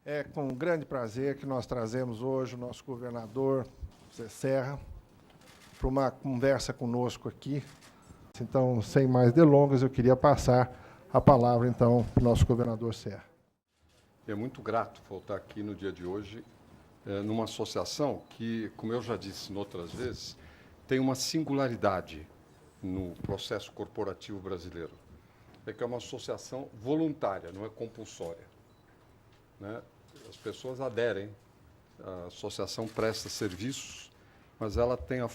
É com grande prazer que nós trazemos hoje o nosso governador, Zé Serra, para uma conversa conosco aqui. Então, sem mais delongas, eu queria passar a palavra, então, para o nosso governador Serra. É muito grato voltar aqui no dia de hoje, numa associação que, como eu já disse em outras vezes, tem uma singularidade no processo corporativo brasileiro. É que é uma associação voluntária, não é compulsória, né? As pessoas aderem, a associação presta serviços, mas ela tem a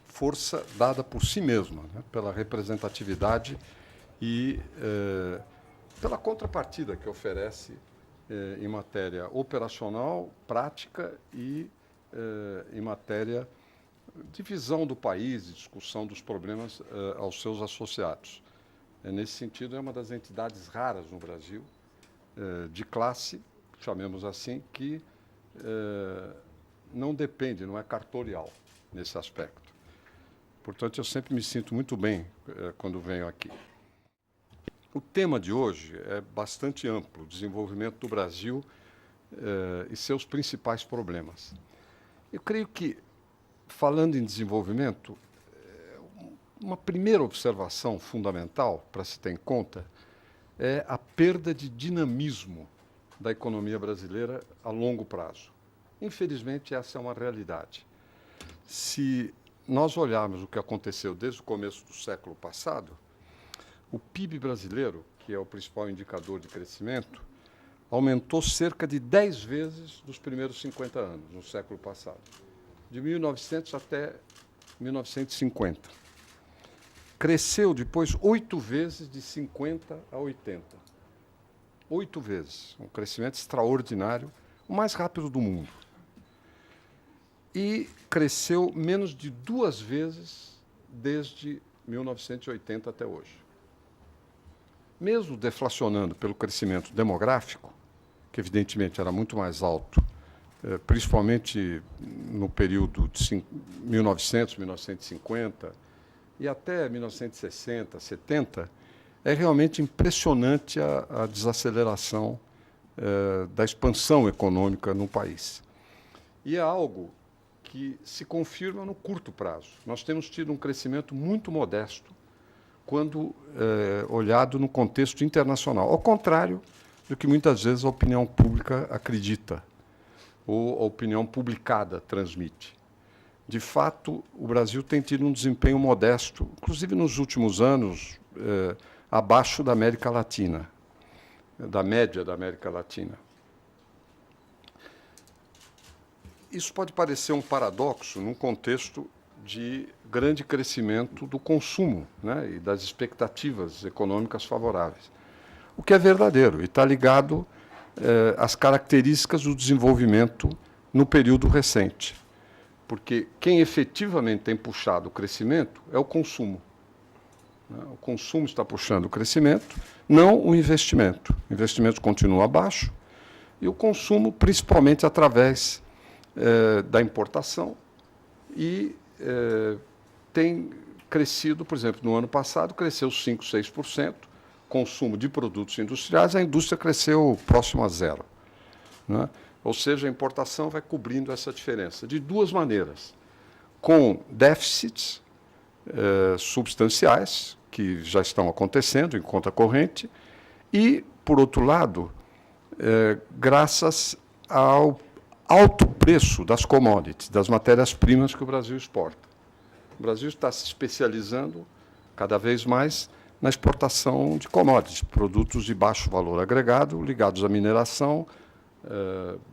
força dada por si mesma, né? Pela representatividade e pela contrapartida que oferece em matéria operacional, prática e em matéria de visão do país, de discussão dos problemas aos seus associados. Nesse sentido, é uma das entidades raras no Brasil, de classe, chamemos assim, que não depende, não é cartorial nesse aspecto. Portanto, eu sempre me sinto muito bem quando venho aqui. O tema de hoje é bastante amplo, o desenvolvimento do Brasil e seus principais problemas. Eu creio que, falando em desenvolvimento, uma primeira observação fundamental para se ter em conta é a perda de dinamismo da economia brasileira a longo prazo. Infelizmente, essa é uma realidade. Se nós olharmos o que aconteceu desde o começo do século passado, o PIB brasileiro, que é o principal indicador de crescimento, aumentou cerca de 10 vezes nos primeiros 50 anos, no século passado, de 1900 até 1950. Cresceu depois 8 vezes, de 50 a 80. 8 vezes, um crescimento extraordinário, o mais rápido do mundo. E cresceu menos de 2 vezes desde 1980 até hoje. Mesmo deflacionando pelo crescimento demográfico, que evidentemente era muito mais alto, principalmente no período de 1900, 1950 e até 1960, 70, é realmente impressionante a desaceleração da expansão econômica no país. E é algo que se confirma no curto prazo. Nós temos tido um crescimento muito modesto quando olhado no contexto internacional, ao contrário do que muitas vezes a opinião pública acredita, ou a opinião publicada transmite. De fato, o Brasil tem tido um desempenho modesto, inclusive nos últimos anos, abaixo da América Latina, da média da América Latina. Isso pode parecer um paradoxo num contexto de grande crescimento do consumo, né, e das expectativas econômicas favoráveis. O que é verdadeiro e está ligado às características do desenvolvimento no período recente. Porque quem efetivamente tem puxado o crescimento é o consumo. O consumo está puxando o crescimento, não o investimento. O investimento continua abaixo e o consumo, principalmente através da importação, e tem crescido, por exemplo, no ano passado, cresceu 5%, 6%, consumo de produtos industriais, a indústria cresceu próximo a zero, né? Ou seja, a importação vai cobrindo essa diferença de duas maneiras: com déficits substanciais, que já estão acontecendo em conta corrente, e, por outro lado, graças ao alto preço das commodities, das matérias-primas que o Brasil exporta. O Brasil está se especializando cada vez mais na exportação de commodities, produtos de baixo valor agregado, ligados à mineração,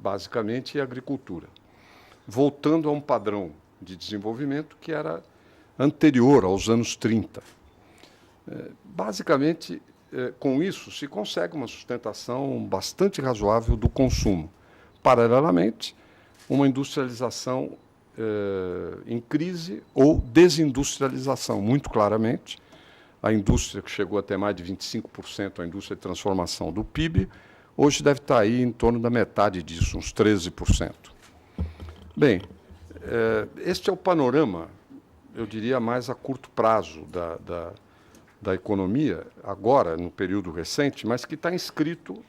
basicamente, e à agricultura, voltando a um padrão de desenvolvimento que era anterior aos anos 30. Basicamente, com isso, se consegue uma sustentação bastante razoável do consumo. Paralelamente, uma industrialização em crise ou desindustrialização, muito claramente. A indústria, que chegou a ter mais de 25%, a indústria de transformação do PIB, hoje deve estar aí em torno da metade disso, uns 13%. Bem, este é o panorama, eu diria, mais a curto prazo da economia, agora, no período recente, mas que está inscrito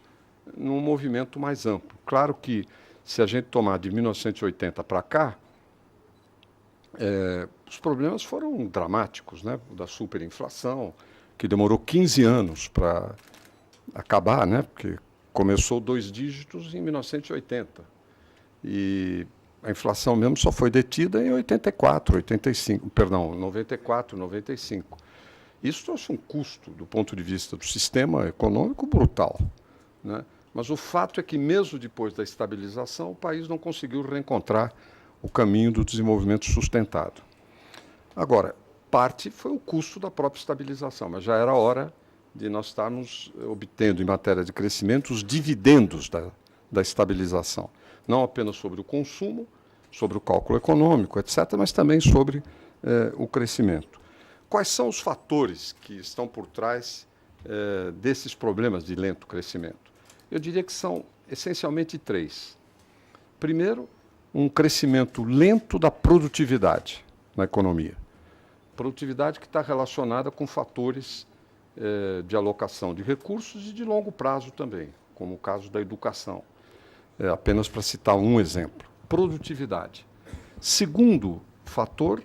num movimento mais amplo. Claro que, se a gente tomar de 1980 para cá, os problemas foram dramáticos, né? Da superinflação, que demorou 15 anos para acabar, né? Porque começou 2 dígitos em 1980. E a inflação mesmo só foi detida em 84, 85, perdão, 94, 95. Isso trouxe um custo, do ponto de vista do sistema econômico, brutal, né? Mas o fato é que, mesmo depois da estabilização, o país não conseguiu reencontrar o caminho do desenvolvimento sustentado. Agora, parte foi o custo da própria estabilização, mas já era hora de nós estarmos obtendo, em matéria de crescimento, os dividendos da estabilização. Não apenas sobre o consumo, sobre o cálculo econômico, etc., mas também sobre o crescimento. Quais são os fatores que estão por trás desses problemas de lento crescimento? Eu diria que são essencialmente 3. Primeiro, um crescimento lento da produtividade na economia. Produtividade que está relacionada com fatores de alocação de recursos e de longo prazo também, como o caso da educação. Apenas para citar um exemplo. Produtividade. Segundo fator,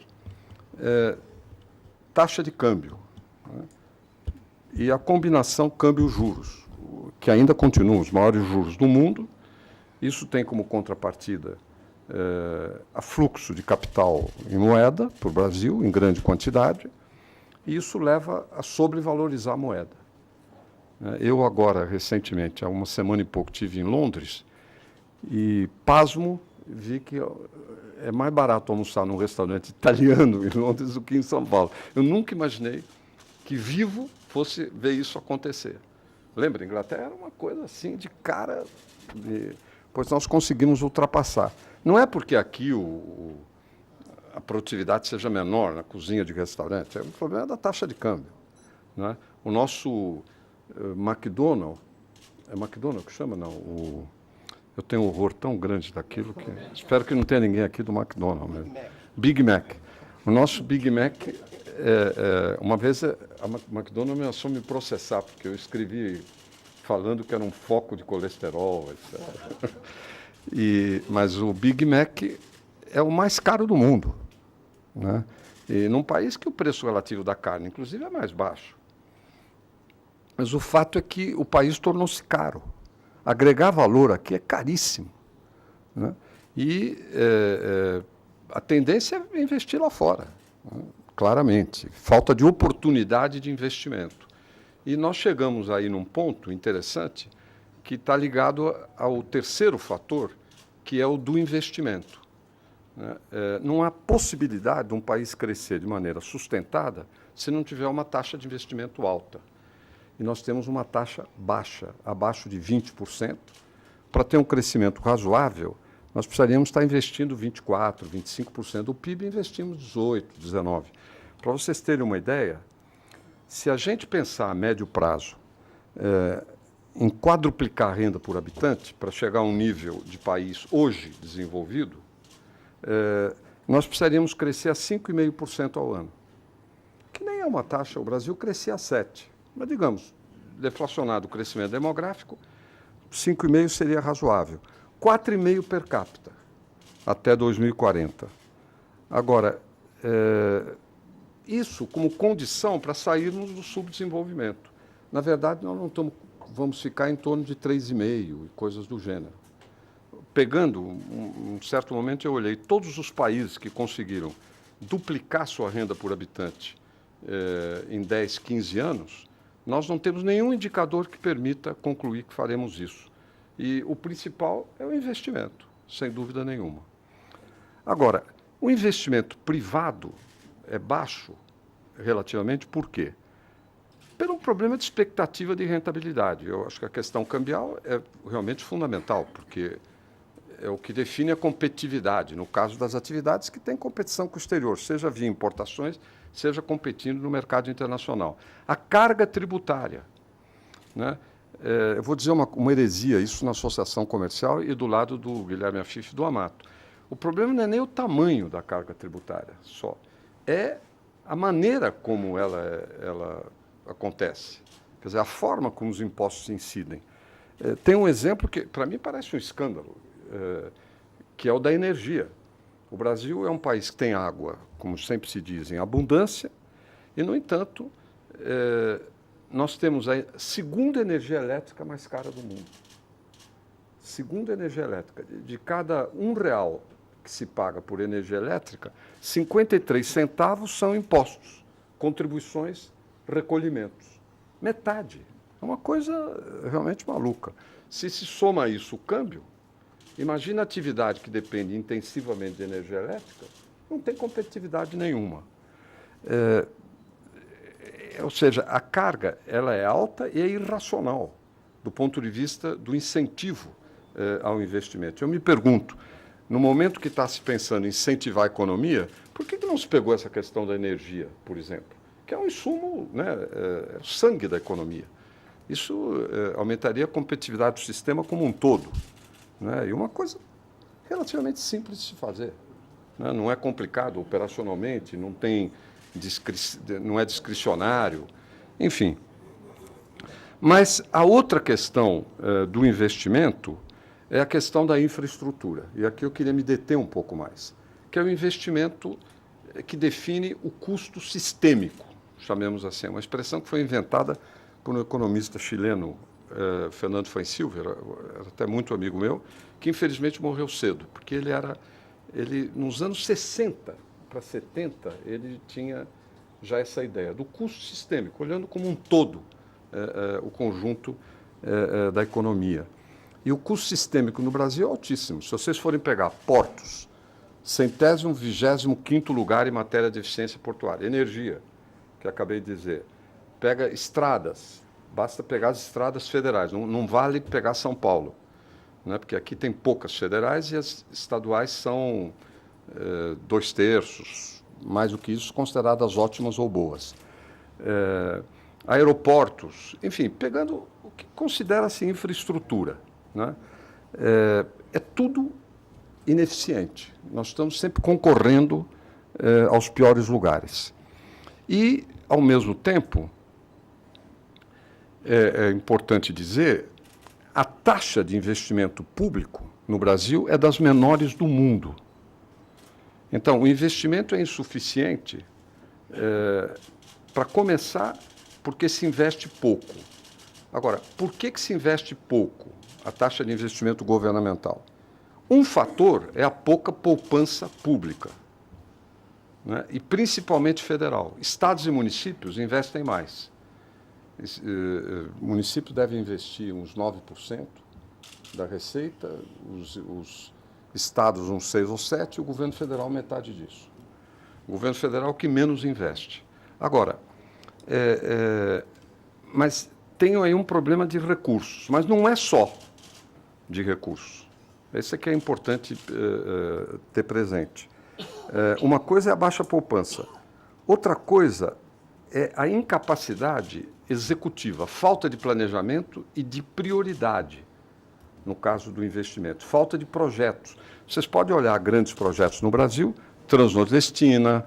taxa de câmbio, né? E a combinação câmbio-juros, que ainda continuam os maiores juros do mundo. Isso tem como contrapartida a fluxo de capital em moeda para o Brasil, em grande quantidade, e isso leva a sobrevalorizar a moeda. Eu agora, recentemente, há uma semana e pouco, estive em Londres e, pasmo, vi que é mais barato almoçar num restaurante italiano em Londres do que em São Paulo. Eu nunca imaginei que vivo fosse ver isso acontecer. Lembra, a Inglaterra era uma coisa assim de cara, pois nós conseguimos ultrapassar. Não é porque aqui a produtividade seja menor na cozinha de restaurante, o problema é da taxa de câmbio, né? O nosso McDonald's, é McDonald's que chama? Não, eu tenho um horror tão grande daquilo que espero que não tenha ninguém aqui do McDonald's mesmo. Big Mac. O nosso Big Mac, uma vez a McDonald's ameaçou me processar, porque eu escrevi falando que era um foco de colesterol, etc. Mas o Big Mac é o mais caro do mundo, né? E num país que o preço relativo da carne, inclusive, é mais baixo. Mas o fato é que o país tornou-se caro. Agregar valor aqui é caríssimo, né? E a tendência é investir lá fora, né? Claramente. Falta de oportunidade de investimento. E nós chegamos aí num ponto interessante que está ligado ao terceiro fator, que é o do investimento, né? Não há possibilidade de um país crescer de maneira sustentada se não tiver uma taxa de investimento alta. E nós temos uma taxa baixa, abaixo de 20%. Para ter um crescimento razoável, nós precisaríamos estar investindo 24%, 25% do PIB, investimos 18%, 19%. Para vocês terem uma ideia, se a gente pensar a médio prazo em quadruplicar a renda por habitante, para chegar a um nível de país hoje desenvolvido, nós precisaríamos crescer a 5,5% ao ano. Que nem é uma taxa, o Brasil crescia a 7%. Mas, digamos, deflacionado o crescimento demográfico, 5,5% seria razoável. 4,5% per capita, até 2040. Agora, isso como condição para sairmos do subdesenvolvimento. Na verdade, nós não vamos ficar em torno de 3,5% e coisas do gênero. Pegando, um certo momento eu olhei todos os países que conseguiram duplicar sua renda por habitante em 10, 15 anos, nós não temos nenhum indicador que permita concluir que faremos isso. E o principal é o investimento, sem dúvida nenhuma. Agora, o investimento privado é baixo relativamente, por quê? Pelo problema de expectativa de rentabilidade. Eu acho que a questão cambial é realmente fundamental, porque é o que define a competitividade, no caso das atividades que têm competição com o exterior, seja via importações, seja competindo no mercado internacional. A carga tributária, né? Eu vou dizer uma heresia, isso na associação comercial e do lado do Guilherme Afif do Amato. O problema não é nem o tamanho da carga tributária só, é a maneira como ela acontece, quer dizer, a forma como os impostos incidem. Tem um exemplo que, para mim, parece um escândalo, que é o da energia. O Brasil é um país que tem água, como sempre se diz, em abundância, e, no entanto, nós temos a segunda energia elétrica mais cara do mundo. Segunda energia elétrica. De cada R$ 1 que se paga por energia elétrica, 53 centavos são impostos, contribuições, recolhimentos. Metade. É uma coisa realmente maluca. Se soma a isso o câmbio, imagina a atividade que depende intensivamente de energia elétrica, não tem competitividade nenhuma. Ou seja, a carga ela é alta e é irracional do ponto de vista do incentivo ao investimento. Eu me pergunto, no momento que está se pensando em incentivar a economia, por que não se pegou essa questão da energia, por exemplo? Que é um insumo, né, é o sangue da economia. Isso aumentaria a competitividade do sistema como um todo, né? E uma coisa relativamente simples de se fazer, né? Não é complicado operacionalmente, não é discricionário, enfim. Mas a outra questão do investimento é a questão da infraestrutura. E aqui eu queria me deter um pouco mais, que é o investimento que define o custo sistêmico, chamemos assim, uma expressão que foi inventada por um economista chileno, Fernando Fain-Silva, era até muito amigo meu, que infelizmente morreu cedo, porque ele nos anos 60 para 70, ele tinha já essa ideia do custo sistêmico, olhando como um todo o conjunto da economia. E o custo sistêmico no Brasil é altíssimo. Se vocês forem pegar portos, 100º, 25º lugar em matéria de eficiência portuária, energia, que acabei de dizer, pega estradas, basta pegar as estradas federais, não vale pegar São Paulo, né? Porque aqui tem poucas federais e as estaduais são 2/3, mais do que isso, consideradas ótimas ou boas. Aeroportos, enfim, pegando o que considera-se infraestrutura, né? É tudo ineficiente. Nós estamos sempre concorrendo aos piores lugares. E, ao mesmo tempo, é importante dizer, a taxa de investimento público no Brasil é das menores do mundo. Então, o investimento é insuficiente, para começar, porque se investe pouco. Agora, por que se investe pouco a taxa de investimento governamental? Um fator é a pouca poupança pública, né? E principalmente federal. Estados e municípios investem mais. Municípios devem investir uns 9% da receita, os estados uns 6 ou 7%, e o governo federal metade disso. O governo federal que menos investe. Agora, mas tem aí um problema de recursos, mas não é só de recursos. Esse aqui é importante ter presente. Uma coisa é a baixa poupança. Outra coisa é a incapacidade executiva, falta de planejamento e de prioridade, no caso do investimento. Falta de projetos. Vocês podem olhar grandes projetos no Brasil, Transnordestina,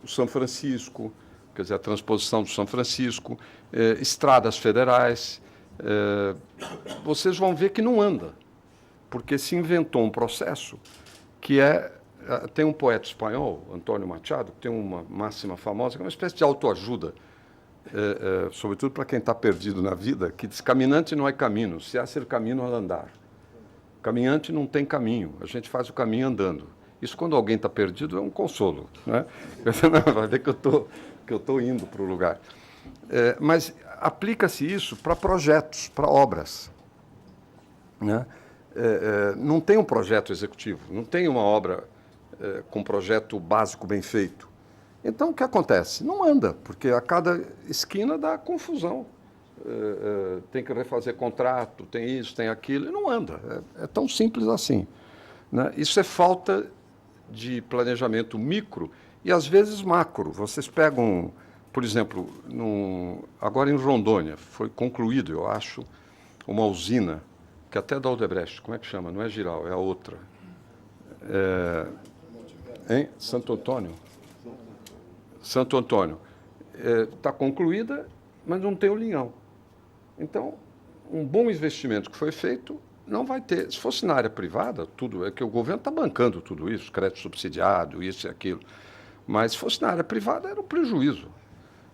o São Francisco, quer dizer, a transposição do São Francisco, estradas federais. Vocês vão ver que não anda, porque se inventou um processo que tem um poeta espanhol, Antônio Machado, que tem uma máxima famosa, que é uma espécie de autoajuda, sobretudo para quem está perdido na vida, que diz: caminante não é caminho, se há ser caminho a andar. Caminhante não tem caminho, a gente faz o caminho andando. Isso, quando alguém está perdido, é um consolo, né? Vai ver que eu estou indo para o lugar. Mas aplica-se isso para projetos, para obras, né? Não tem um projeto executivo, não tem uma obra com projeto básico bem feito. Então, o que acontece? Não anda, porque a cada esquina dá confusão. Tem que refazer contrato, tem isso, tem aquilo, e não anda. É tão simples assim, né? Isso é falta de planejamento micro e, às vezes, macro. Vocês pegam, por exemplo, agora em Rondônia, foi concluído, eu acho, uma usina, que até da Odebrecht, como é que chama? Não é Giral, é a outra. Em Santo Antônio. Santo Antônio. Está concluída, mas não tem o linhão. Então, um bom investimento que foi feito não vai ter. Se fosse na área privada, tudo é que o governo está bancando tudo isso, crédito subsidiado, isso e aquilo. Mas se fosse na área privada, era um prejuízo.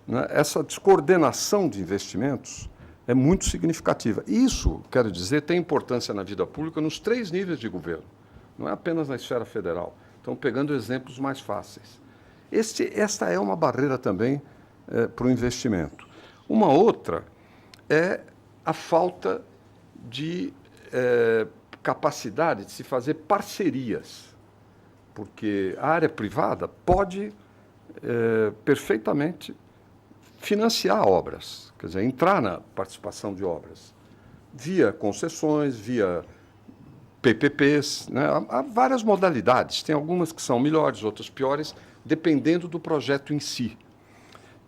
Né? Essa descoordenação de investimentos é muito significativa. Isso, quero dizer, tem importância na vida pública nos 3 níveis de governo, não é apenas na esfera federal. Então, pegando exemplos mais fáceis. Esta é uma barreira também para o investimento. Uma outra é a falta de capacidade de se fazer parcerias, porque a área privada pode perfeitamente financiar obras, quer dizer, entrar na participação de obras, via concessões, via PPPs, né? Há várias modalidades, tem algumas que são melhores, outras piores, dependendo do projeto em si.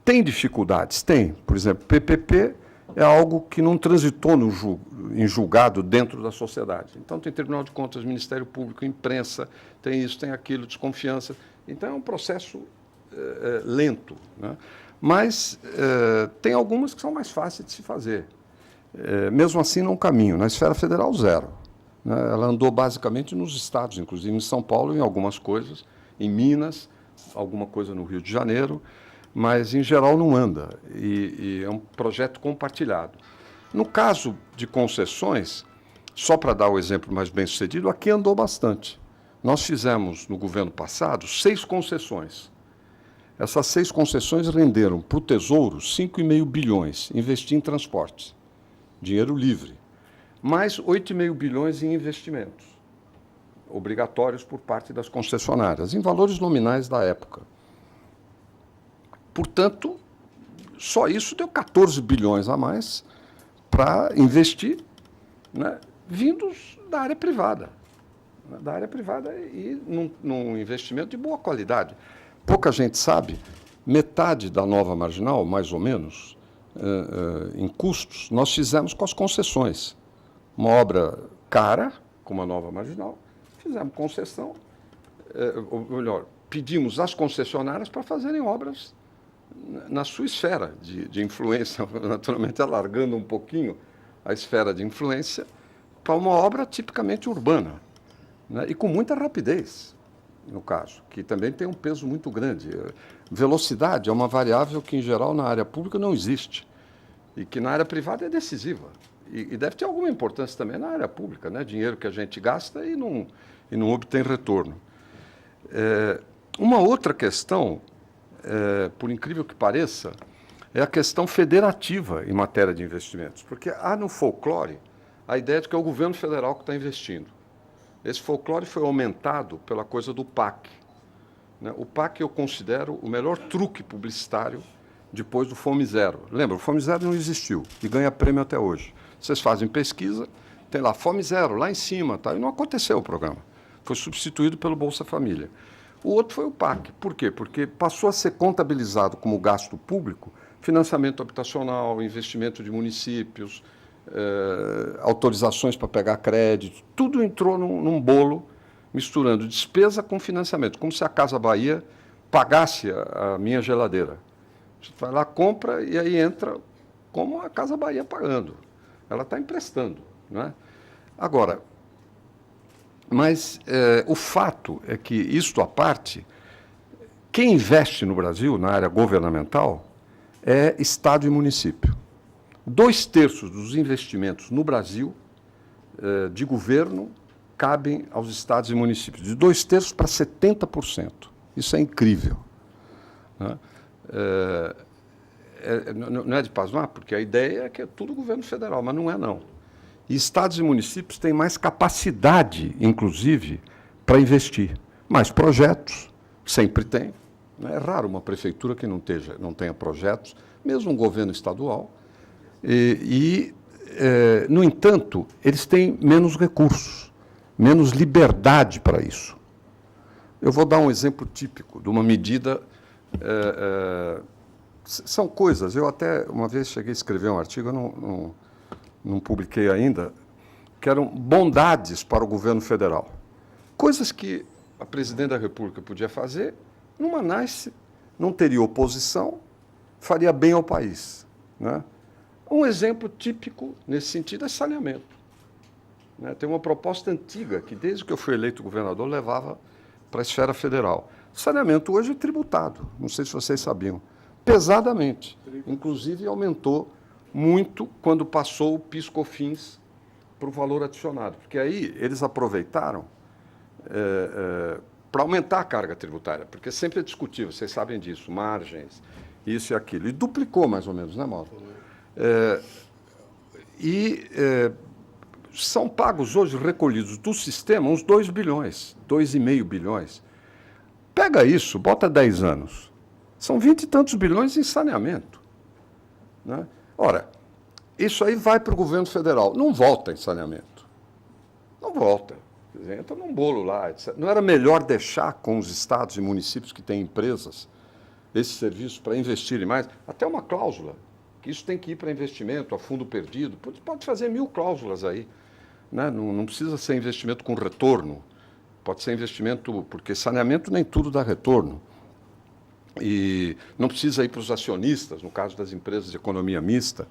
Tem dificuldades? Tem. Por exemplo, PPP é algo que não transitou em julgado dentro da sociedade. Então, tem Tribunal de Contas, Ministério Público, imprensa, tem isso, tem aquilo, desconfiança. Então, é um processo lento, né? Mas tem algumas que são mais fáceis de se fazer. Mesmo assim, não caminho. Na esfera federal, zero. Né? Ela andou basicamente nos estados, inclusive em São Paulo, em algumas coisas, em Minas, alguma coisa no Rio de Janeiro, mas, em geral, não anda. E é um projeto compartilhado. No caso de concessões, só para dar o exemplo mais bem-sucedido, aqui andou bastante. Nós fizemos, no governo passado, 6 concessões. Essas 6 concessões renderam para o Tesouro 5,5 bilhões, investir em transportes, dinheiro livre, mais 8,5 bilhões em investimentos, obrigatórios por parte das concessionárias, em valores nominais da época. Portanto, só isso deu 14 bilhões a mais para investir, né, vindos da área privada. E num investimento de boa qualidade. Pouca gente sabe, metade da nova marginal, mais ou menos, em custos, nós fizemos com as concessões. Uma obra cara, como a nova marginal, fizemos concessão, ou melhor, pedimos às concessionárias para fazerem obras na sua esfera de influência, naturalmente alargando um pouquinho a esfera de influência, para uma obra tipicamente urbana, né, e com muita rapidez. No caso, que também tem um peso muito grande. Velocidade é uma variável que, em geral, na área pública não existe e que na área privada é decisiva. E deve ter alguma importância também na área pública, né? Dinheiro que a gente gasta e não obtém retorno. Uma outra questão, por incrível que pareça, é a questão federativa em matéria de investimentos, porque há no folclore a ideia de que é o governo federal que está investindo. Esse folclore foi aumentado pela coisa do PAC. Né? O PAC eu considero o melhor truque publicitário depois do Fome Zero. Lembra, o Fome Zero não existiu e ganha prêmio até hoje. Vocês fazem pesquisa, tem lá Fome Zero, lá em cima, tá? E não aconteceu o programa. Foi substituído pelo Bolsa Família. O outro foi o PAC. Por quê? Porque passou a ser contabilizado como gasto público, financiamento habitacional, investimento de municípios, autorizações para pegar crédito, tudo entrou num bolo, misturando despesa com financiamento, como se a Casa Bahia pagasse a minha geladeira. Você vai lá, compra e aí entra como a Casa Bahia pagando. Ela está emprestando. Não é? Agora, mas o fato é que, isto à parte, quem investe no Brasil, na área governamental, é Estado e município. 2/3 dos investimentos no Brasil de governo cabem aos estados e municípios, de 2/3 para 70%. Isso é incrível. Né? Não é de pasmar, porque a ideia é que é tudo governo federal, mas não é, não. E estados e municípios têm mais capacidade, inclusive, para investir. Mais projetos, sempre tem. É raro uma prefeitura que não tenha projetos, mesmo um governo estadual. No entanto, eles têm menos recursos, menos liberdade para isso. Eu vou dar um exemplo típico de uma medida. São coisas, eu até uma vez cheguei a escrever um artigo, eu não publiquei ainda, que eram bondades para o governo federal. Coisas que a presidente da República podia fazer, numa nice, não teria oposição, faria bem ao país. Né? Um exemplo típico nesse sentido é saneamento. Né? Tem uma proposta antiga que, desde que eu fui eleito governador, levava para a esfera federal. Saneamento hoje é tributado, não sei se vocês sabiam, pesadamente. Inclusive, aumentou muito quando passou o PIS/COFINS para o valor adicionado, porque aí eles aproveitaram para aumentar a carga tributária, porque sempre é discutível, vocês sabem disso, margens, isso e aquilo. E duplicou mais ou menos, né, Mauro? São pagos hoje, recolhidos do sistema, uns 2 bilhões, 2,5 bilhões. Pega isso, bota 10 anos. São 20 e tantos bilhões em saneamento. Né? Ora, isso aí vai para o governo federal. Não volta em saneamento. Não volta. Quer dizer, entra num bolo lá, etc. Não era melhor deixar com os estados e municípios que têm empresas esse serviço para investirem mais? Até uma cláusula, que isso tem que ir para investimento, a fundo perdido. Pode fazer 1000 cláusulas aí. Né? Não precisa ser investimento com retorno. Pode ser investimento, porque saneamento nem tudo dá retorno. E não precisa ir para os acionistas, no caso das empresas de economia mista.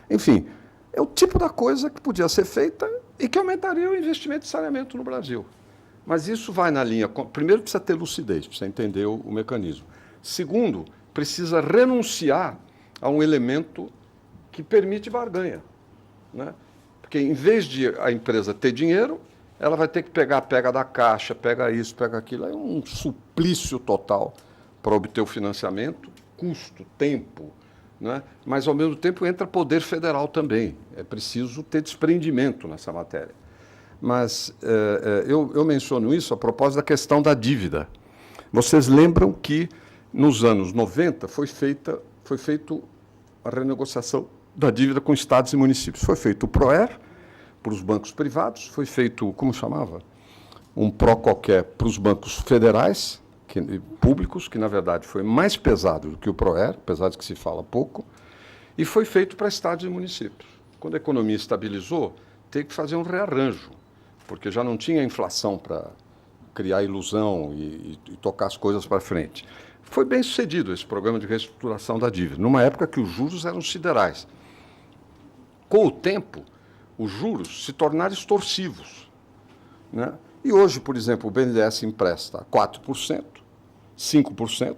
Enfim, é o tipo da coisa que podia ser feita e que aumentaria o investimento em saneamento no Brasil. Mas isso vai na linha... Primeiro, precisa ter lucidez, precisa entender o mecanismo. Segundo, precisa renunciar a um elemento que permite barganha. Né? Porque, em vez de a empresa ter dinheiro, ela vai ter que pega da caixa, pega isso, pega aquilo. É um suplício total para obter o financiamento, custo, tempo, né? Mas, ao mesmo tempo, entra poder federal também. É preciso ter desprendimento nessa matéria. Mas eu menciono isso a propósito da questão da dívida. Vocês lembram que, nos anos 90, foi feita a renegociação da dívida com estados e municípios. Foi feito o PROER para os bancos privados, foi feito, como chamava? Um PRO qualquer para os bancos federais, públicos, que, na verdade, foi mais pesado do que o PROER, apesar de que se fala pouco, e foi feito para estados e municípios. Quando a economia estabilizou, teve que fazer um rearranjo, porque já não tinha inflação para criar ilusão e tocar as coisas para frente. Foi bem sucedido esse programa de reestruturação da dívida, numa época que os juros eram siderais. Com o tempo, os juros se tornaram extorsivos. Né? E hoje, por exemplo, o BNDES empresta a 4%, 5%,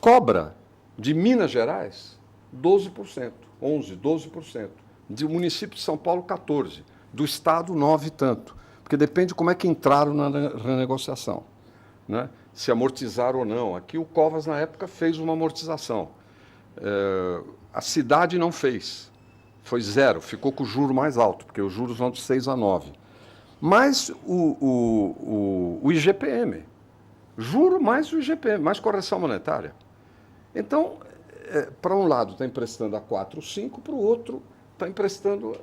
cobra de Minas Gerais 12%, 11%, 12%, do município de São Paulo 14%, do Estado 9% e tanto, porque depende de como é que entraram na renegociação, né? Se amortizaram ou não. Aqui o Covas, na época, fez uma amortização. A cidade não fez. Foi 0, ficou com o juro mais alto, porque os juros vão de 6 a 9. Mas o IGPM, juro mais o IGPM, mais correção monetária. Então, para um lado está emprestando a 4, 5, para o outro está emprestando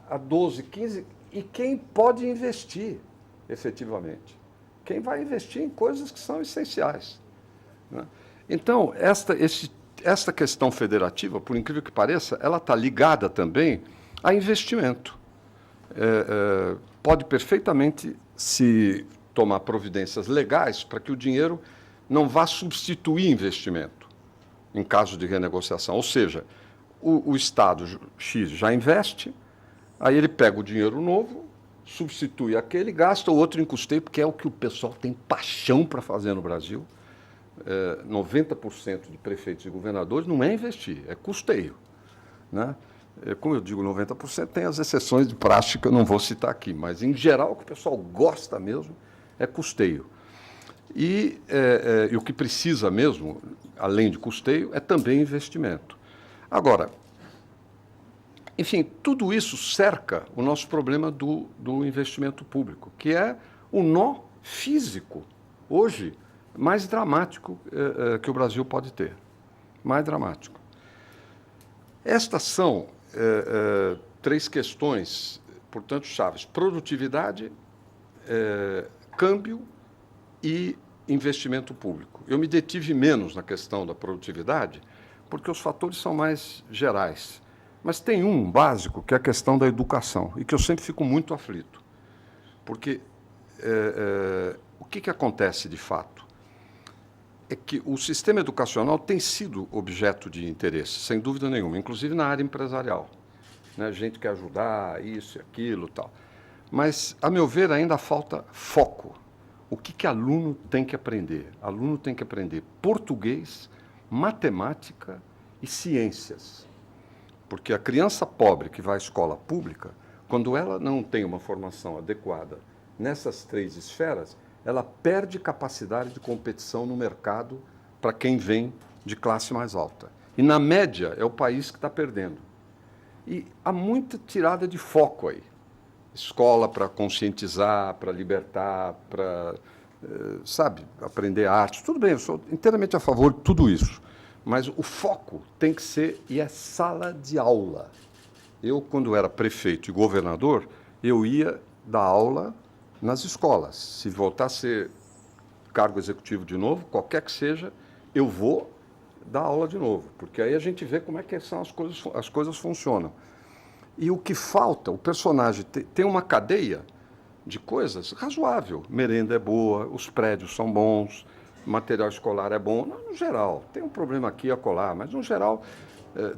a 12, 15, e quem pode investir, efetivamente? Quem vai investir em coisas que são essenciais. Né? Então, esta questão federativa, por incrível que pareça, ela está ligada também a investimento. Pode perfeitamente se tomar providências legais para que o dinheiro não vá substituir investimento em caso de renegociação. Ou seja, o Estado X já investe, aí ele pega o dinheiro novo, substitui aquele, gasta o outro em custeio, porque é o que o pessoal tem paixão para fazer no Brasil. 90% de prefeitos e governadores não é investir, é custeio. Né? Como eu digo, 90% tem as exceções de prática que eu não vou citar aqui, mas, em geral, o que o pessoal gosta mesmo é custeio. E o que precisa mesmo, além de custeio, é também investimento. Agora, enfim, tudo isso cerca o nosso problema do investimento público, que é o nó físico, hoje, mais dramático que o Brasil pode ter. Mais dramático. Estas são 3 questões, portanto, chaves: produtividade, câmbio e investimento público. Eu me detive menos na questão da produtividade, porque os fatores são mais gerais. Mas tem um básico, que é a questão da educação, e que eu sempre fico muito aflito. Porque o que acontece de fato? É que o sistema educacional tem sido objeto de interesse, sem dúvida nenhuma, inclusive na área empresarial. né? Gente quer ajudar, isso e aquilo, tal. Mas, a meu ver, ainda falta foco. O que aluno tem que aprender? Aluno tem que aprender português, matemática e ciências. Porque a criança pobre que vai à escola pública, quando ela não tem uma formação adequada nessas 3 esferas, ela perde capacidade de competição no mercado para quem vem de classe mais alta. E, na média, é o país que está perdendo. E há muita tirada de foco aí. Escola para conscientizar, para libertar, para, sabe, aprender arte. Tudo bem, eu sou inteiramente a favor de tudo isso. Mas o foco tem que ser, e é sala de aula. Eu, quando era prefeito e governador, eu ia dar aula nas escolas. Se voltar a ser cargo executivo de novo, qualquer que seja, eu vou dar aula de novo, porque aí a gente vê como é que são as coisas funcionam. E o que falta, o personagem tem uma cadeia de coisas razoável. Merenda é boa, os prédios são bons, material escolar é bom, no geral. Tem um problema aqui e acolá, mas no geral,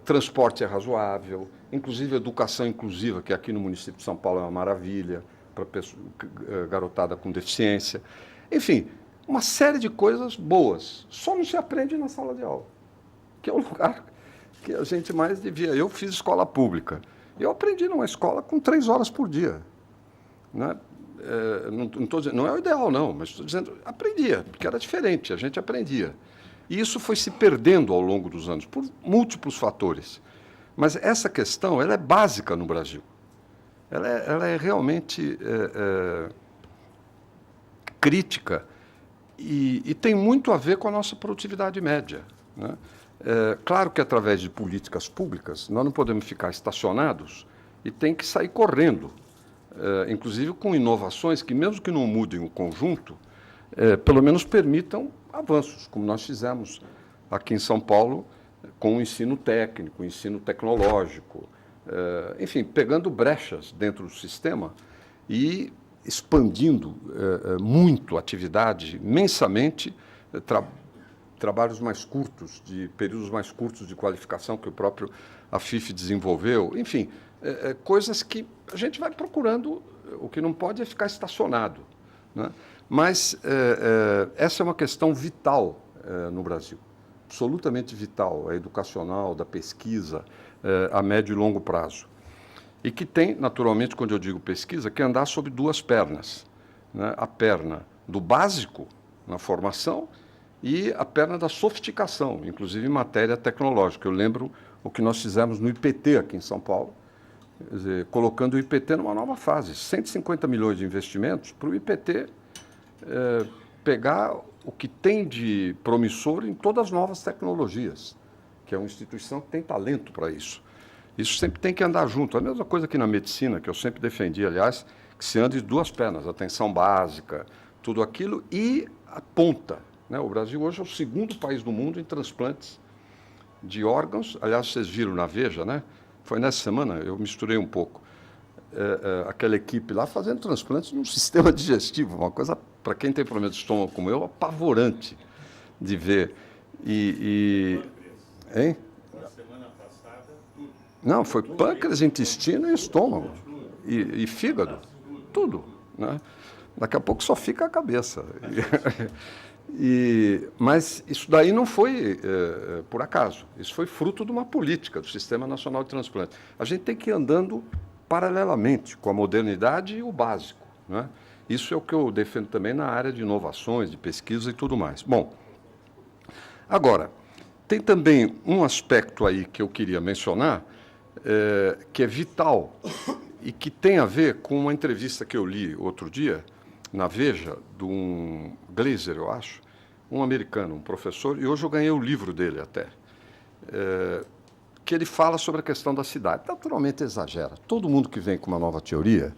transporte é razoável, inclusive educação inclusiva, que aqui no município de São Paulo é uma maravilha, para garotada com deficiência. Enfim, uma série de coisas boas. Só não se aprende na sala de aula, que é o lugar que a gente mais devia. Eu fiz escola pública. Eu aprendi numa escola com 3 horas por dia. Né? Não é o ideal, não, mas estou dizendo, aprendia, porque era diferente, a gente aprendia. E isso foi se perdendo ao longo dos anos, por múltiplos fatores. Mas essa questão ela é básica no Brasil. Ela é realmente crítica e tem muito a ver com a nossa produtividade média. Né? Claro que, através de políticas públicas, nós não podemos ficar estacionados e tem que sair correndo, inclusive com inovações que, mesmo que não mudem o conjunto, pelo menos permitam avanços, como nós fizemos aqui em São Paulo com o ensino técnico, o ensino tecnológico, enfim, pegando brechas dentro do sistema e expandindo muito a atividade, imensamente, trabalhos mais curtos, de períodos mais curtos de qualificação que o próprio AFIF desenvolveu, enfim, coisas que a gente vai procurando, o que não pode é ficar estacionado. Né? Mas essa é uma questão vital no Brasil, absolutamente vital, a educacional, da pesquisa, a médio e longo prazo. E que tem, naturalmente, quando eu digo pesquisa, que andar sobre 2 pernas. Né? A perna do básico, na formação, e a perna da sofisticação, inclusive em matéria tecnológica. Eu lembro o que nós fizemos no IPT aqui em São Paulo, quer dizer, colocando o IPT numa nova fase, 150 milhões de investimentos para o IPT pegar o que tem de promissor em todas as novas tecnologias, que é uma instituição que tem talento para isso. Isso sempre tem que andar junto. A mesma coisa que na medicina, que eu sempre defendi, aliás, que se ande de 2 pernas, atenção básica, tudo aquilo, e a ponta. Né? O Brasil hoje é o 2º país do mundo em transplantes de órgãos. Aliás, vocês viram na Veja, né? Foi nessa semana, eu misturei um pouco, aquela equipe lá fazendo transplantes no sistema digestivo, uma coisa, para quem tem problema de estômago como eu, apavorante de ver. Hein? Na semana passada, tudo. Não, foi pâncreas, intestino e estômago. E fígado. Tudo. Né? Daqui a pouco só fica a cabeça. Mas isso daí não foi por acaso. Isso foi fruto de uma política do Sistema Nacional de Transplante. A gente tem que ir andando paralelamente com a modernidade e o básico. Né? Isso é o que eu defendo também na área de inovações, de pesquisa e tudo mais. Bom, agora, tem também um aspecto aí que eu queria mencionar, que é vital e que tem a ver com uma entrevista que eu li outro dia, na Veja, de um Glaser, eu acho, um americano, um professor, e hoje eu ganhei o livro dele até, que ele fala sobre a questão da cidade. Naturalmente exagera. Todo mundo que vem com uma nova teoria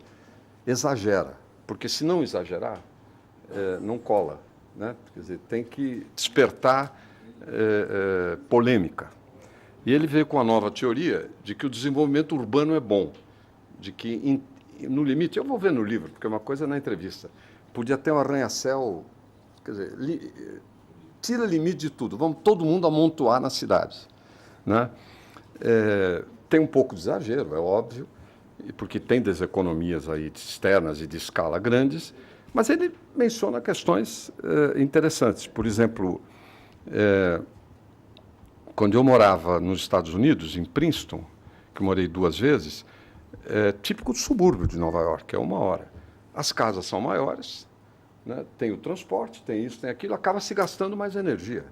exagera, porque se não exagerar, não cola. Né? Quer dizer, tem que despertar polêmica. E ele veio com a nova teoria de que o desenvolvimento urbano é bom, de que, no limite, eu vou ver no livro, porque é uma coisa na entrevista, podia ter um arranha-céu, quer dizer, tira limite de tudo, vamos todo mundo amontoar na cidade. Né? tem um pouco de exagero, é óbvio, porque tem deseconomias aí externas e de escala grandes, mas ele menciona questões interessantes. Por exemplo, quando eu morava nos Estados Unidos, em Princeton, que eu morei 2 vezes, típico do subúrbio de Nova York, é 1 hora. As casas são maiores, né, tem o transporte, tem isso, tem aquilo, acaba se gastando mais energia.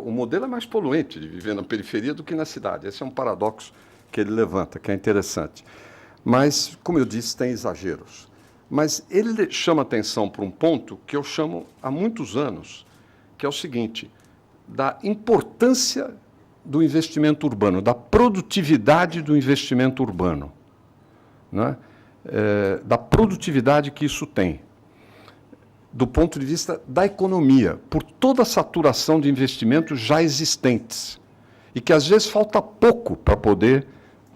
O modelo é mais poluente de viver na periferia do que na cidade. Esse é um paradoxo que ele levanta, que é interessante. Mas, como eu disse, tem exageros. Mas ele chama atenção para um ponto que eu chamo há muitos anos, que é o seguinte, da importância do investimento urbano, da produtividade do investimento urbano, né? Da produtividade que isso tem, do ponto de vista da economia, por toda a saturação de investimentos já existentes, e que às vezes falta pouco para poder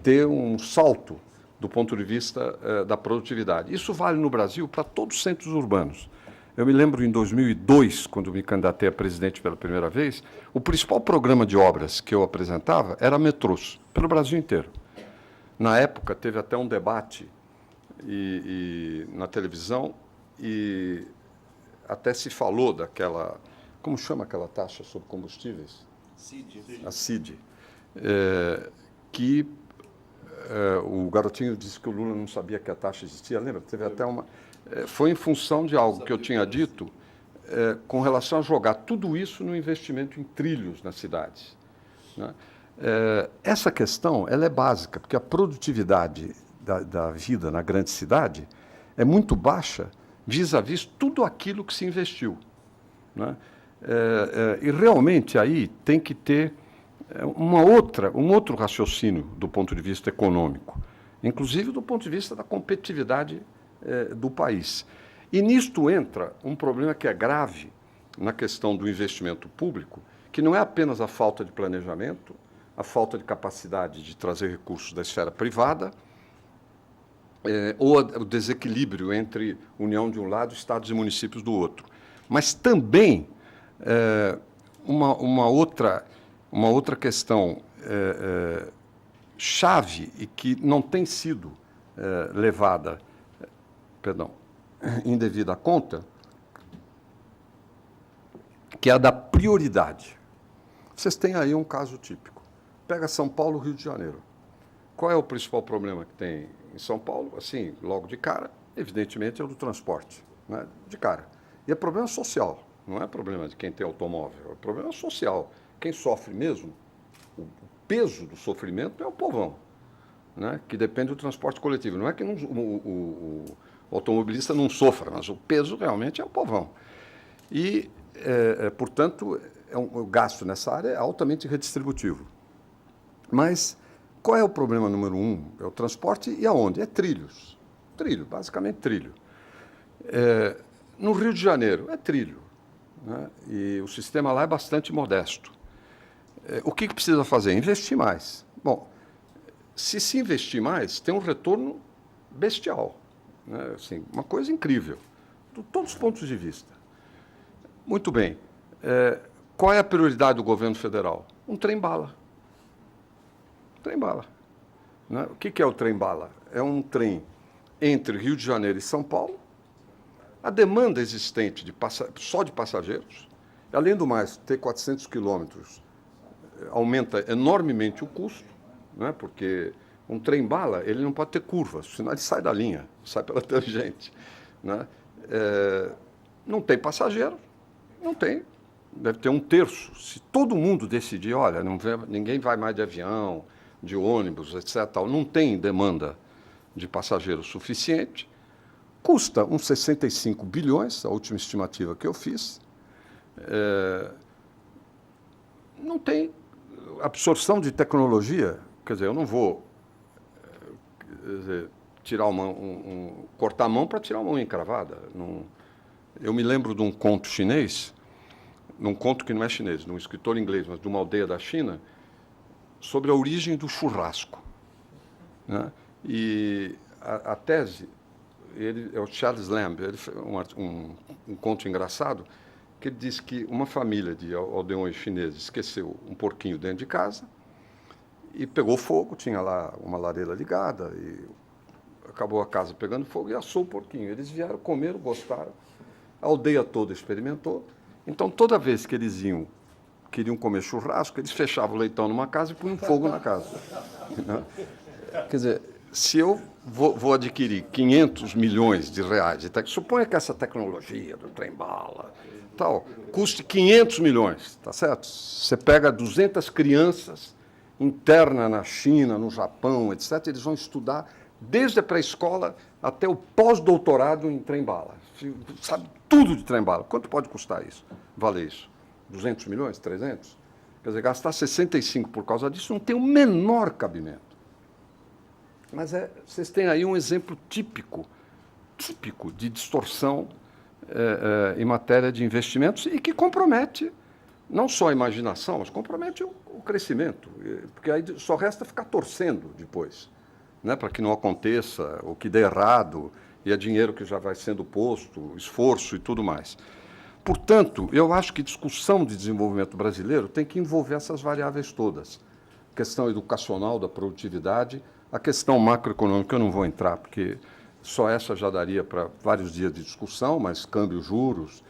ter um salto do ponto de vista da produtividade. Isso vale no Brasil para todos os centros urbanos. Eu me lembro, em 2002, quando me candidatei a presidente pela primeira vez, o principal programa de obras que eu apresentava era metrôs, pelo Brasil inteiro. Na época, teve até um debate na televisão, e até se falou daquela... Como chama aquela taxa sobre combustíveis? CID. A CID. Que o garotinho disse que o Lula não sabia que a taxa existia. Lembra? Teve até uma... foi em função de algo que eu tinha dito com relação a jogar tudo isso no investimento em trilhos nas cidades, né? Essa questão ela é básica, porque a produtividade da vida na grande cidade é muito baixa vis-à-vis tudo aquilo que se investiu, né? E realmente aí tem que ter um outro raciocínio do ponto de vista econômico, inclusive do ponto de vista da competitividade do país. E nisto entra um problema que é grave na questão do investimento público, que não é apenas a falta de planejamento, a falta de capacidade de trazer recursos da esfera privada, ou o desequilíbrio entre União de um lado, Estados e municípios do outro. Mas também uma outra questão chave e que não tem sido levada em devida conta, que é a da prioridade. Vocês têm aí um caso típico. Pega São Paulo, Rio de Janeiro. Qual é o principal problema que tem em São Paulo? Assim, logo de cara, evidentemente, é o do transporte, né? De cara. E é problema social, não é problema de quem tem automóvel, é problema social. Quem sofre mesmo, o peso do sofrimento é o povão, né? Que depende do transporte coletivo. Não é que o automobilista não sofra, mas o peso realmente é o povão. E, portanto, o gasto nessa área é altamente redistributivo. Mas qual é o problema número 1? É o transporte e aonde? É trilhos. Trilho, basicamente trilho. No Rio de Janeiro, é trilho, né? E o sistema lá é bastante modesto. O que precisa fazer? Investir mais. Bom, se investir mais, tem um retorno bestial, né? Assim, uma coisa incrível, de todos os pontos de vista. Muito bem. Qual é a prioridade do governo federal? Um trem-bala. Trem-bala, né? O que é o trem-bala? É um trem entre Rio de Janeiro e São Paulo. A demanda existente só de passageiros, além do mais, ter 400 quilômetros aumenta enormemente o custo, né? Porque um trem-bala ele não pode ter curvas, senão ele sai da linha, sai pela tangente, né? Não tem passageiro, não tem. Deve ter 1/3. Se todo mundo decidir, olha, ninguém vai mais de avião, de ônibus, etc., não tem demanda de passageiros suficiente, custa uns 65 bilhões, a última estimativa que eu fiz. Não tem absorção de tecnologia, quer dizer, eu não vou tirar cortar a mão para tirar uma unha encravada. Não. Eu me lembro de um conto chinês, num conto que não é chinês, de um escritor inglês, mas de uma aldeia da China, sobre a origem do churrasco, né? E a tese, é o Charles Lamb, ele fez um conto engraçado, que ele diz que uma família de aldeões chineses esqueceu um porquinho dentro de casa e pegou fogo, tinha lá uma lareira ligada, e acabou a casa pegando fogo e assou o porquinho. Eles vieram, comeram, gostaram, a aldeia toda experimentou. Então, toda vez que eles queriam comer churrasco, eles fechavam o leitão numa casa e punham fogo na casa. Quer dizer, se eu vou adquirir 500 milhões de reais, suponha que essa tecnologia do trem-bala, tal, custe 500 milhões, tá certo? Você pega 200 crianças, interna na China, no Japão, etc., eles vão estudar desde a pré-escola até o pós-doutorado em trem-bala. Sabe tudo de trem-bala. Quanto pode custar isso? Valer isso? 200 milhões? 300? Quer dizer, gastar 65 por causa disso não tem o menor cabimento. Mas vocês têm aí um exemplo típico de distorção em matéria de investimentos e que compromete não só a imaginação, mas compromete o crescimento, porque aí só resta ficar torcendo depois, né, para que não aconteça o que dê errado, e é dinheiro que já vai sendo posto, esforço e tudo mais. Portanto, eu acho que discussão de desenvolvimento brasileiro tem que envolver essas variáveis todas. A questão educacional da produtividade, a questão macroeconômica eu não vou entrar, porque só essa já daria para vários dias de discussão, mas câmbio, juros,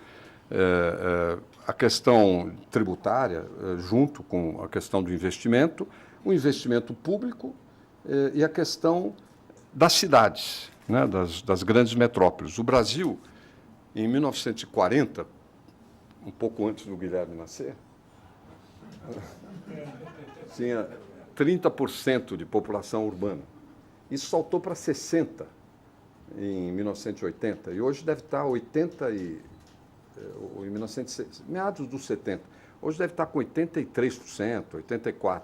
a questão tributária, junto com a questão do investimento, o investimento público e a questão das cidades, né, das grandes metrópoles. O Brasil, em 1940, um pouco antes do Guilherme nascer, tinha 30% de população urbana. Isso saltou para 60% em 1980, e hoje deve estar 80% em 1960, meados dos 70. Hoje deve estar com 83%, 84%.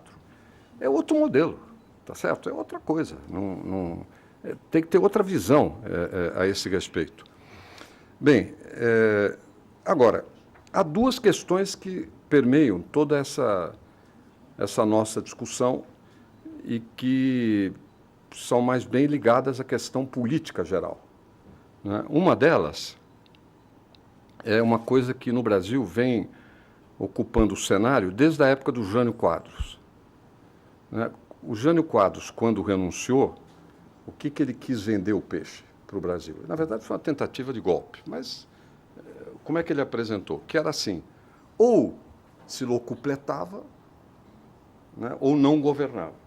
É outro modelo, tá certo? É outra coisa. Tem que ter outra visão a esse respeito. Bem, agora, há duas questões que permeiam toda essa nossa discussão e que são mais bem ligadas à questão política geral, né? Uma delas é uma coisa que no Brasil vem ocupando o cenário desde a época do Jânio Quadros, né? O Jânio Quadros, quando renunciou, o que ele quis vender o peixe para o Brasil? Na verdade, foi uma tentativa de golpe, mas como é que ele apresentou? Que era assim, ou se locupletava, né, ou não governava.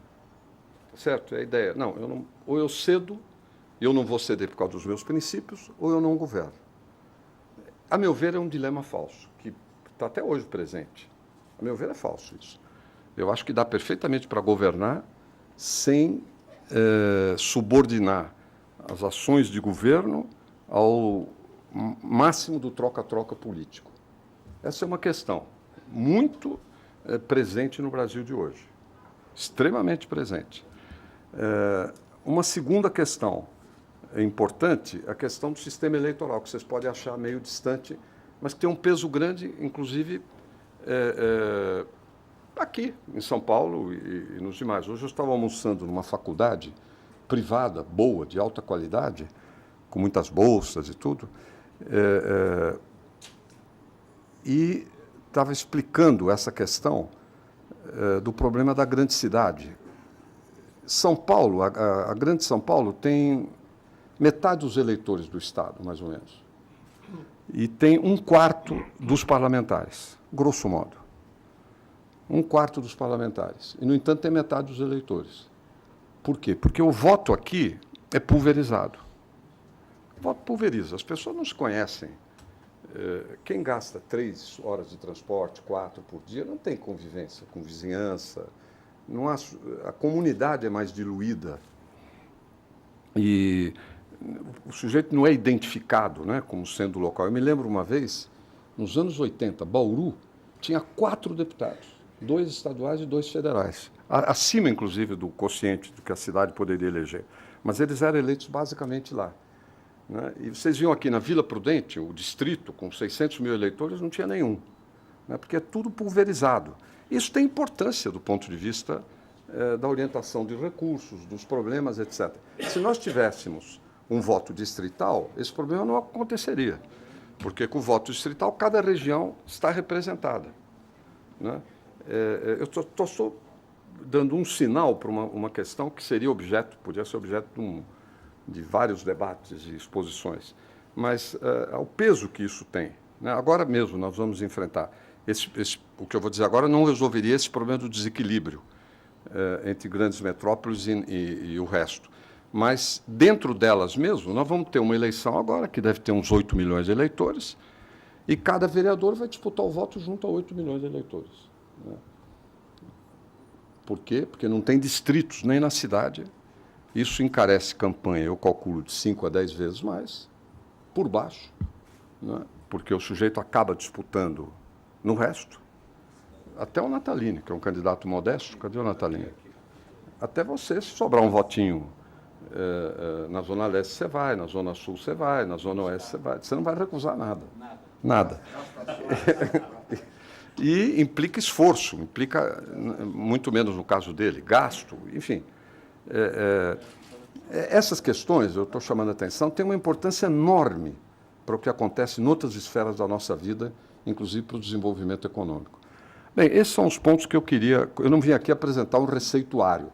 Certo? É a ideia. Não, ou eu cedo, eu não vou ceder por causa dos meus princípios, ou eu não governo. A meu ver, é um dilema falso, que está até hoje presente. A meu ver, é falso isso. Eu acho que dá perfeitamente para governar sem subordinar as ações de governo ao máximo do troca-troca político. Essa é uma questão muito presente no Brasil de hoje, extremamente presente. Uma segunda questão importante é a questão do sistema eleitoral, que vocês podem achar meio distante, mas que tem um peso grande, inclusive, aqui em São Paulo e nos demais. Hoje eu estava almoçando numa faculdade privada, boa, de alta qualidade, com muitas bolsas e tudo, e estava explicando essa questão do problema da grande cidade. São Paulo, a grande São Paulo, tem metade dos eleitores do Estado, mais ou menos. E tem 1/4 dos parlamentares, grosso modo. 1/4 dos parlamentares. E, no entanto, tem metade dos eleitores. Por quê? Porque o voto aqui é pulverizado. O voto pulveriza. As pessoas não se conhecem. Quem gasta 3 horas de transporte, 4 por dia, não tem convivência com vizinhança. Não há, a comunidade é mais diluída. E o sujeito não é identificado, né, como sendo local. Eu me lembro uma vez, nos anos 80, Bauru tinha 4 deputados, 2 estaduais e 2 federais, acima, inclusive, do quociente do que a cidade poderia eleger. Mas eles eram eleitos basicamente lá, né? E vocês viam aqui na Vila Prudente, o distrito, com 600 mil eleitores, não tinha nenhum, né, porque é tudo pulverizado. Isso tem importância do ponto de vista da orientação de recursos, dos problemas, etc. Se nós tivéssemos um voto distrital, esse problema não aconteceria, porque com o voto distrital cada região está representada, né? Eu estou dando um sinal para uma questão que seria objeto, podia ser objeto de vários debates e exposições, mas ao peso que isso tem. Né? Agora mesmo nós vamos enfrentar. O que eu vou dizer agora não resolveria esse problema do desequilíbrio entre grandes metrópoles e o resto. Mas, dentro delas mesmo, nós vamos ter uma eleição agora, que deve ter uns 8 milhões de eleitores, e cada vereador vai disputar o voto junto a 8 milhões de eleitores. Né? Por quê? Porque não tem distritos nem na cidade. Isso encarece campanha, eu calculo, de 5 a 10 vezes mais, por baixo, né? Porque o sujeito acaba disputando no resto. Até o Natalini, que é um candidato modesto. Cadê o Natalini? Até você, se sobrar um votinho na Zona Leste, você vai, na Zona Sul, você vai, na Zona Oeste, você vai. Você não vai recusar nada. Nada. E implica esforço, implica, muito menos no caso dele, gasto, enfim. Essas questões, eu estou chamando a atenção, têm uma importância enorme para o que acontece em outras esferas da nossa vida, inclusive para o desenvolvimento econômico. Bem, esses são os pontos que eu queria... Eu não vim aqui apresentar um receituário,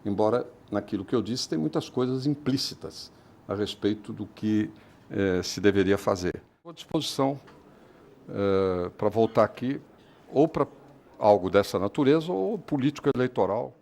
embora, naquilo que eu disse, tem muitas coisas implícitas a respeito do que se deveria fazer. Estou à disposição para voltar aqui, ou para algo dessa natureza, ou político eleitoral.